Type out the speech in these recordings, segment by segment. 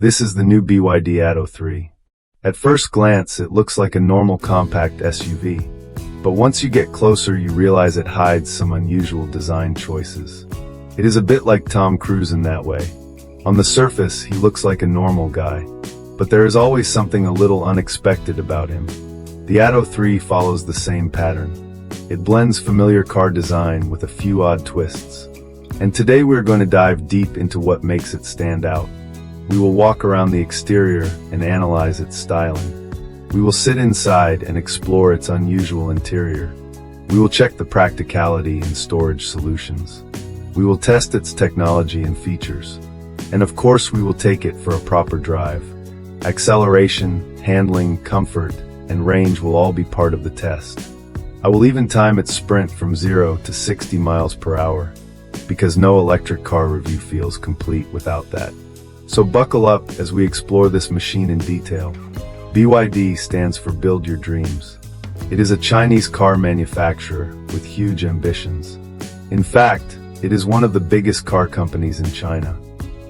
This is the new BYD Atto 3. At first glance, it looks like a normal compact SUV. But once you get closer, you realize it hides some unusual design choices. It is a bit like Tom Cruise in that way. On the surface, he looks like a normal guy. But there is always something a little unexpected about him. The Atto 3 follows the same pattern. It blends familiar car design with a few odd twists. And today we're going to dive deep into what makes it stand out. We will walk around the exterior and analyze its styling. We will sit inside and explore its unusual interior. We will check the practicality and storage solutions. We will test its technology and features. And of course, we will take it for a proper drive. Acceleration, handling, comfort, and range will all be part of the test. I will even time its sprint from 0 to 60 miles per hour, because no electric car review feels complete without that. So buckle up as we explore this machine in detail. BYD stands for Build Your Dreams. It is a Chinese car manufacturer with huge ambitions. In fact, it is one of the biggest car companies in China.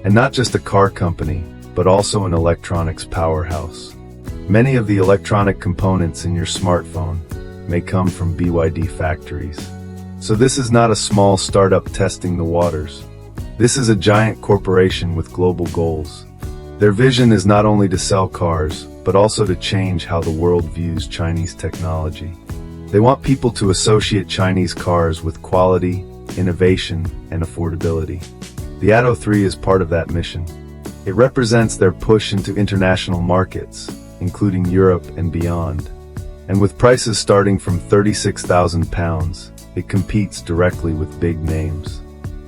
And not just a car company, but also an electronics powerhouse. Many of the electronic components in your smartphone may come from BYD factories. So this is not a small startup testing the waters. This is a giant corporation with global goals. Their vision is not only to sell cars, but also to change how the world views Chinese technology. They want people to associate Chinese cars with quality, innovation, and affordability. The Atto 3 is part of that mission. It represents their push into international markets, including Europe and beyond. And with prices starting from £36,000, it competes directly with big names.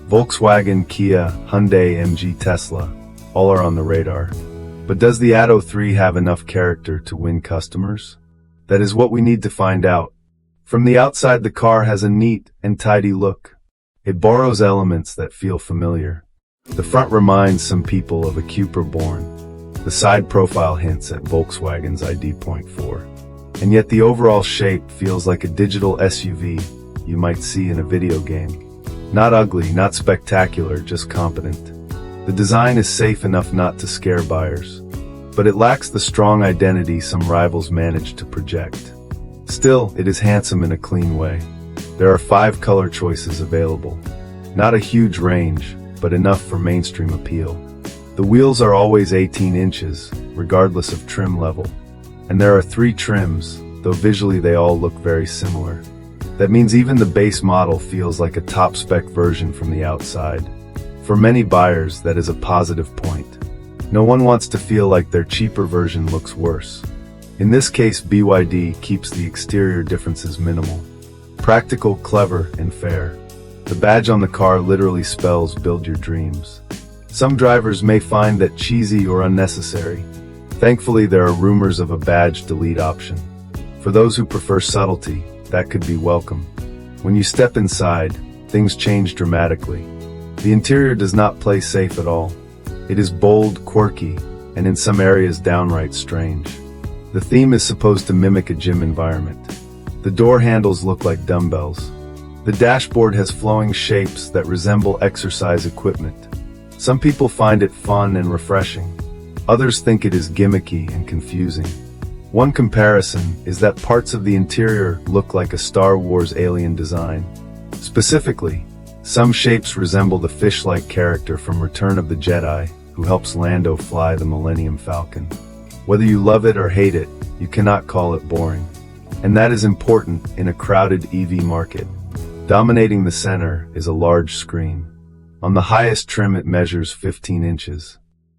Volkswagen, Kia, Hyundai, MG, Tesla, all are on the radar. But does the Atto 3 have enough character to win customers? That is what we need to find out. From the outside, the car has a neat and tidy look. It borrows elements that feel familiar. The front reminds some people of a Cupra Born. The side profile hints at Volkswagen's ID.4. And yet the overall shape feels like a digital SUV you might see in a video game. Not ugly, not spectacular, just competent. The design is safe enough not to scare buyers, but it lacks the strong identity some rivals manage to project. Still, it is handsome in a clean way. There are 5 color choices available. Not a huge range, but enough for mainstream appeal. The wheels are always 18 inches, regardless of trim level. And there are 3 trims, though visually they all look very similar. That means even the base model feels like a top-spec version from the outside. For many buyers, that is a positive point. No one wants to feel like their cheaper version looks worse. In this case, BYD keeps the exterior differences minimal. Practical, clever, and fair. The badge on the car literally spells "Build Your Dreams." Some drivers may find that cheesy or unnecessary. Thankfully, there are rumors of a badge delete option. For those who prefer subtlety, that could be welcome. When you step inside, things change dramatically. The interior does not play safe at all. It is bold, quirky, and in some areas downright strange. The theme is supposed to mimic a gym environment. The door handles look like dumbbells. The dashboard has flowing shapes that resemble exercise equipment. Some people find it fun and refreshing. Others think it is gimmicky and confusing. One comparison is that parts of the interior look like a Star Wars alien design. Specifically, some shapes resemble the fish-like character from Return of the Jedi, who helps Lando fly the Millennium Falcon. Whether you love it or hate it, you cannot call it boring. And that is important in a crowded EV market. Dominating the center is a large screen. On the highest trim it measures 15 inches.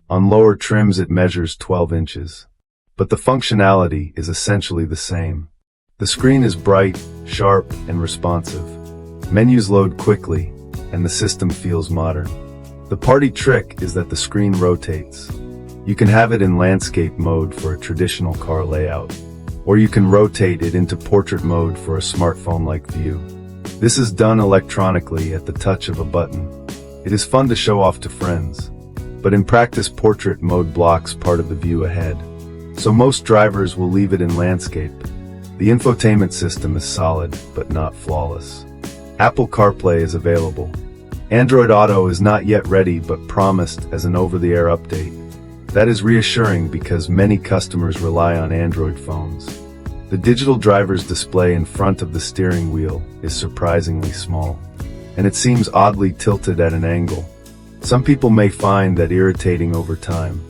On lower trims it measures 12 inches. But the functionality is essentially the same. The screen is bright, sharp, and responsive. Menus load quickly, and the system feels modern. The party trick is that the screen rotates. You can have it in landscape mode for a traditional car layout, or you can rotate it into portrait mode for a smartphone-like view. This is done electronically at the touch of a button. It is fun to show off to friends, but in practice portrait mode blocks part of the view ahead. So most drivers will leave it in landscape. The infotainment system is solid, but not flawless. Apple CarPlay is available. Android Auto is not yet ready, but promised as an over-the-air update. That is reassuring because many customers rely on Android phones. The digital driver's display in front of the steering wheel is surprisingly small, and it seems oddly tilted at an angle. Some people may find that irritating over time.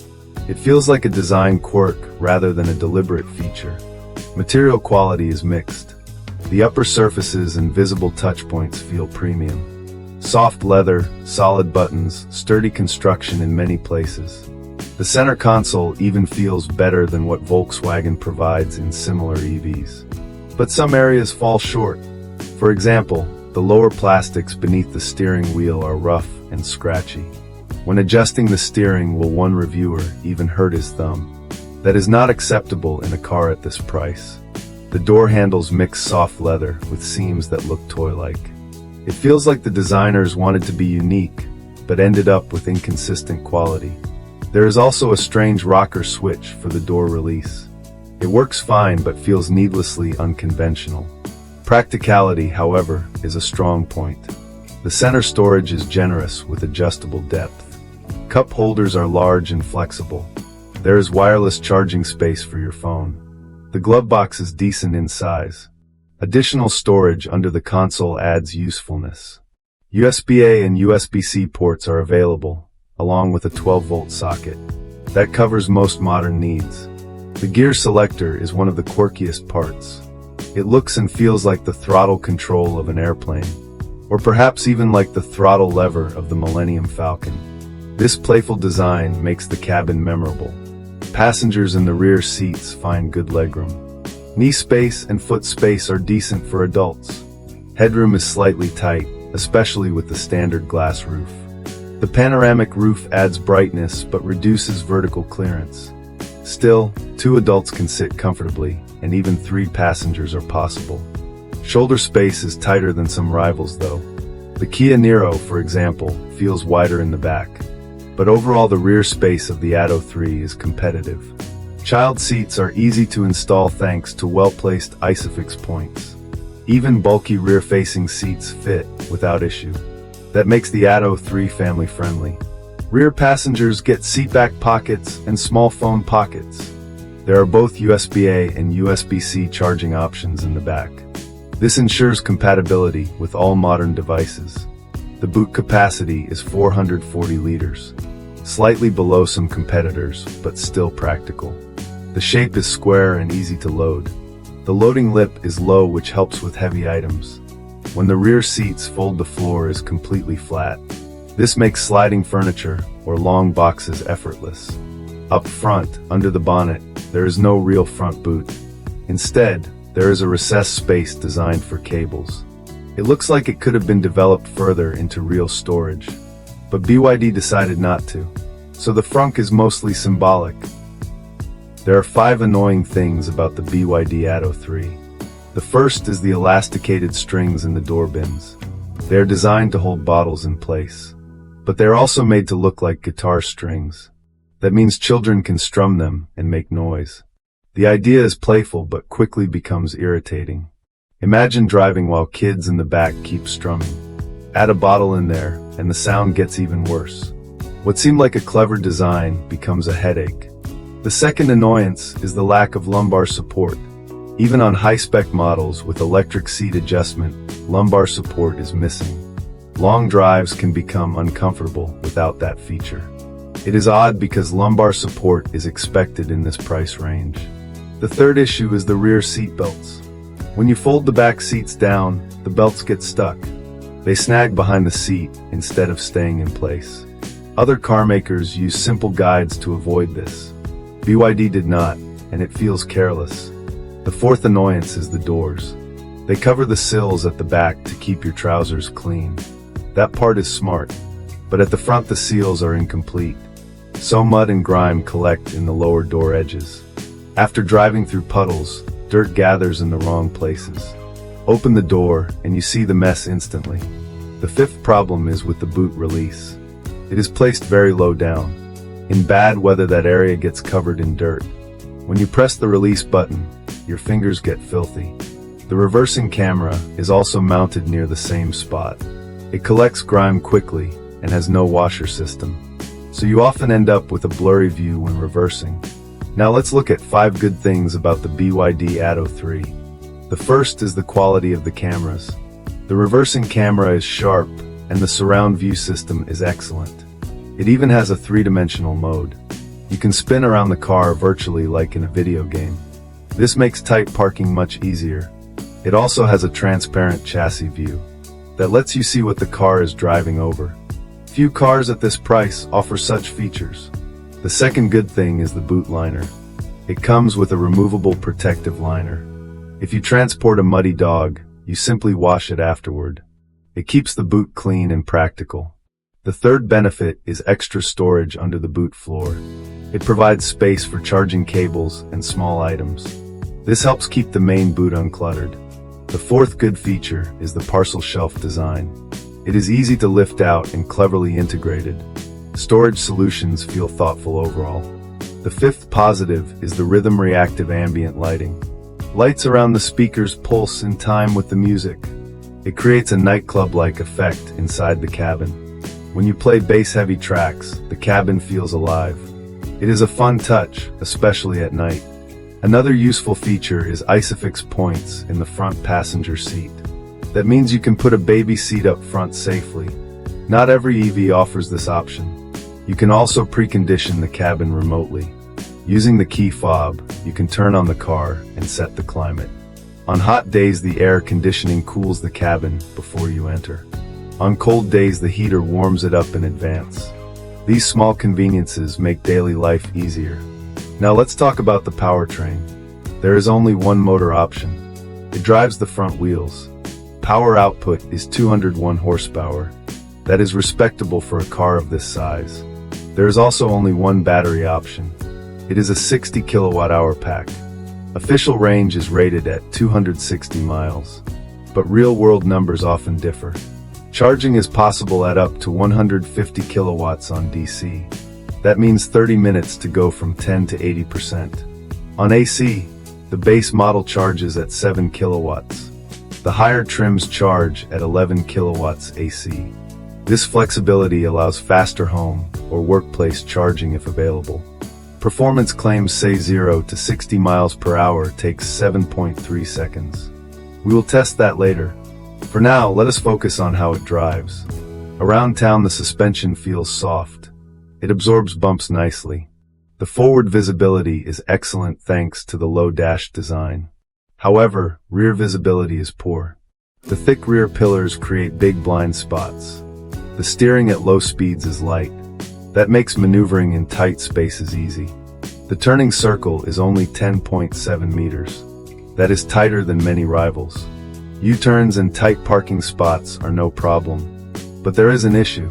It feels like a design quirk rather than a deliberate feature. Material quality is mixed. The upper surfaces and visible touchpoints feel premium. Soft leather, solid buttons, sturdy construction in many places. The center console even feels better than what Volkswagen provides in similar EVs. But some areas fall short. For example, the lower plastics beneath the steering wheel are rough and scratchy. When adjusting the steering will, one reviewer even hurt his thumb. That is not acceptable in a car at this price. The door handles mix soft leather with seams that look toy-like. It feels like the designers wanted to be unique, but ended up with inconsistent quality. There is also a strange rocker switch for the door release. It works fine but feels needlessly unconventional. Practicality, however, is a strong point. The center storage is generous with adjustable depth. Cup holders are large and flexible. There is wireless charging space for your phone. The glove box is decent in size. Additional storage under the console adds usefulness. USB-A and USB-C ports are available, along with a 12-volt socket. That covers most modern needs. The gear selector is one of the quirkiest parts. It looks and feels like the throttle control of an airplane, or perhaps even like the throttle lever of the Millennium Falcon. This playful design makes the cabin memorable. Passengers in the rear seats find good legroom. Knee space and foot space are decent for adults. Headroom is slightly tight, especially with the standard glass roof. The panoramic roof adds brightness but reduces vertical clearance. Still, 2 adults can sit comfortably, and even 3 passengers are possible. Shoulder space is tighter than some rivals though. The Kia Niro, for example, feels wider in the back. But overall the rear space of the Atto 3 is competitive. Child seats are easy to install thanks to well-placed ISOFIX points. Even bulky rear-facing seats fit without issue. That makes the Atto 3 family-friendly. Rear passengers get seatback pockets and small phone pockets. There are both USB-A and USB-C charging options in the back. This ensures compatibility with all modern devices. The boot capacity is 440 liters. Slightly below some competitors, but still practical. The shape is square and easy to load. The loading lip is low, which helps with heavy items. When the rear seats fold, the floor is completely flat. This makes sliding furniture or long boxes effortless. Up front, under the bonnet, there is no real front boot. Instead, there is a recessed space designed for cables. It looks like it could have been developed further into real storage, but BYD decided not to. So the frunk is mostly symbolic. There are 5 annoying things about the BYD Atto 3. The first is the elasticated strings in the door bins. They are designed to hold bottles in place, but they are also made to look like guitar strings. That means children can strum them and make noise. The idea is playful but quickly becomes irritating. Imagine driving while kids in the back keep strumming. Add a bottle in there, and the sound gets even worse. What seemed like a clever design becomes a headache. The second annoyance is the lack of lumbar support. Even on high-spec models with electric seat adjustment, lumbar support is missing. Long drives can become uncomfortable without that feature. It is odd because lumbar support is expected in this price range. The third issue is the rear seat belts. When you fold the back seats down, the belts get stuck. They snag behind the seat instead of staying in place. Other car makers use simple guides to avoid this. BYD did not, and it feels careless. The fourth annoyance is the doors. They cover the sills at the back to keep your trousers clean. That part is smart, but at the front the seals are incomplete. So mud and grime collect in the lower door edges. After driving through puddles, dirt gathers in the wrong places. Open the door, and you see the mess instantly. The fifth problem is with the boot release. It is placed very low down. In bad weather, that area gets covered in dirt. When you press the release button, your fingers get filthy. The reversing camera is also mounted near the same spot. It collects grime quickly and has no washer system. so you often end up with a blurry view when reversing. Now let's look at 5 good things about the BYD Atto 3. The first is the quality of the cameras. The reversing camera is sharp, and the surround view system is excellent. It even has a 3-dimensional mode. You can spin around the car virtually like in a video game. This makes tight parking much easier. It also has a transparent chassis view that lets you see what the car is driving over. Few cars at this price offer such features. The second good thing is the boot liner. It comes with a removable protective liner. If you transport a muddy dog, you simply wash it afterward. It keeps the boot clean and practical. The third benefit is extra storage under the boot floor. It provides space for charging cables and small items. This helps keep the main boot uncluttered. The fourth good feature is the parcel shelf design. It is easy to lift out and cleverly integrated. Storage solutions feel thoughtful overall. The fifth positive is the rhythm reactive ambient lighting. Lights around the speakers pulse in time with the music. It creates a nightclub-like effect inside the cabin. When you play bass-heavy tracks, the cabin feels alive. It is a fun touch, especially at night. Another useful feature is ISOFIX points in the front passenger seat. That means you can put a baby seat up front safely. Not every EV offers this option. You can also precondition the cabin remotely. Using the key fob, you can turn on the car and set the climate. On hot days, the air conditioning cools the cabin before you enter. On cold days, the heater warms it up in advance. These small conveniences make daily life easier. Now let's talk about the powertrain. There is only one motor option. It drives the front wheels. Power output is 201 horsepower. That is respectable for a car of this size. There is also only one battery option. It is a 60 kilowatt-hour pack. Official range is rated at 260 miles, but real-world numbers often differ. Charging is possible at up to 150 kilowatts on DC. That means 30 minutes to go from 10 to 80%. On AC, the base model charges at 7 kilowatts. The higher trims charge at 11 kilowatts AC. This flexibility allows faster home or workplace charging if available. Performance claims say 0 to 60 miles per hour takes 7.3 seconds. We will test that later. For now, let us focus on how it drives. Around town, the suspension feels soft. It absorbs bumps nicely. The forward visibility is excellent thanks to the low dash design. However, rear visibility is poor. The thick rear pillars create big blind spots. The steering at low speeds is light. That makes maneuvering in tight spaces easy. The turning circle is only 10.7 meters. That is tighter than many rivals. U-turns and tight parking spots are no problem. But there is an issue.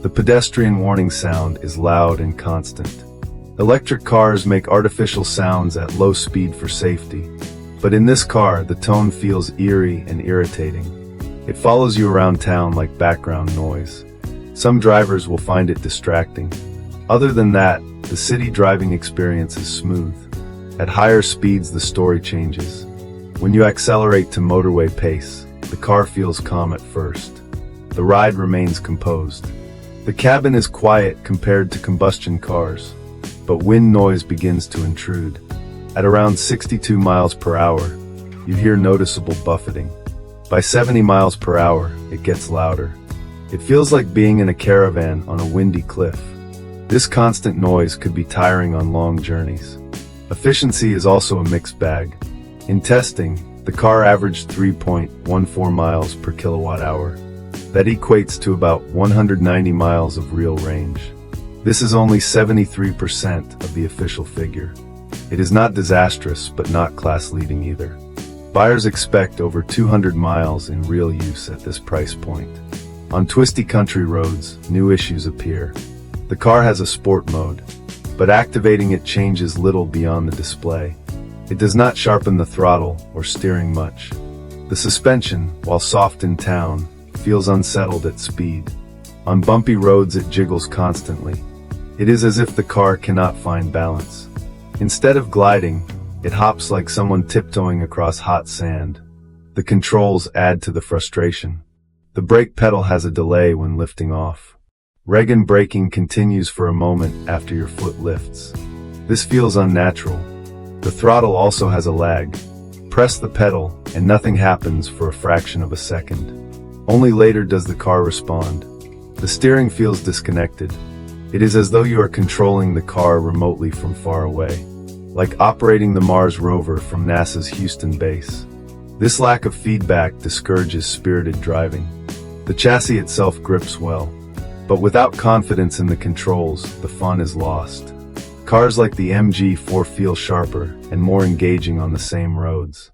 The pedestrian warning sound is loud and constant. Electric cars make artificial sounds at low speed for safety. But in this car, the tone feels eerie and irritating. It follows you around town like background noise. Some drivers will find it distracting. Other than that, the city driving experience is smooth. At higher speeds, the story changes. When you accelerate to motorway pace, the car feels calm at first. The ride remains composed. The cabin is quiet compared to combustion cars, but wind noise begins to intrude. At around 62 miles per hour, you hear noticeable buffeting. By 70 miles per hour, it gets louder. It feels like being in a caravan on a windy cliff. This constant noise could be tiring on long journeys. Efficiency is also a mixed bag. In testing, the car averaged 3.14 miles per kilowatt hour. That equates to about 190 miles of real range. This is only 73% of the official figure. It is not disastrous, but not class-leading either. Buyers expect over 200 miles in real use at this price point. On twisty country roads, new issues appear. The car has a sport mode, but activating it changes little beyond the display. It does not sharpen the throttle or steering much. The suspension, while soft in town, feels unsettled at speed. On bumpy roads, it jiggles constantly. It is as if the car cannot find balance. Instead of gliding, it hops like someone tiptoeing across hot sand. The controls add to the frustration. The brake pedal has a delay when lifting off. Reg braking continues for a moment after your foot lifts. This feels unnatural. The throttle also has a lag. Press the pedal, and nothing happens for a fraction of a second. Only later does the car respond. The steering feels disconnected. It is as though you are controlling the car remotely from far away, like operating the Mars rover from NASA's Houston base. This lack of feedback discourages spirited driving. The chassis itself grips well, but without confidence in the controls, the fun is lost. Cars like the MG4 feel sharper and more engaging on the same roads.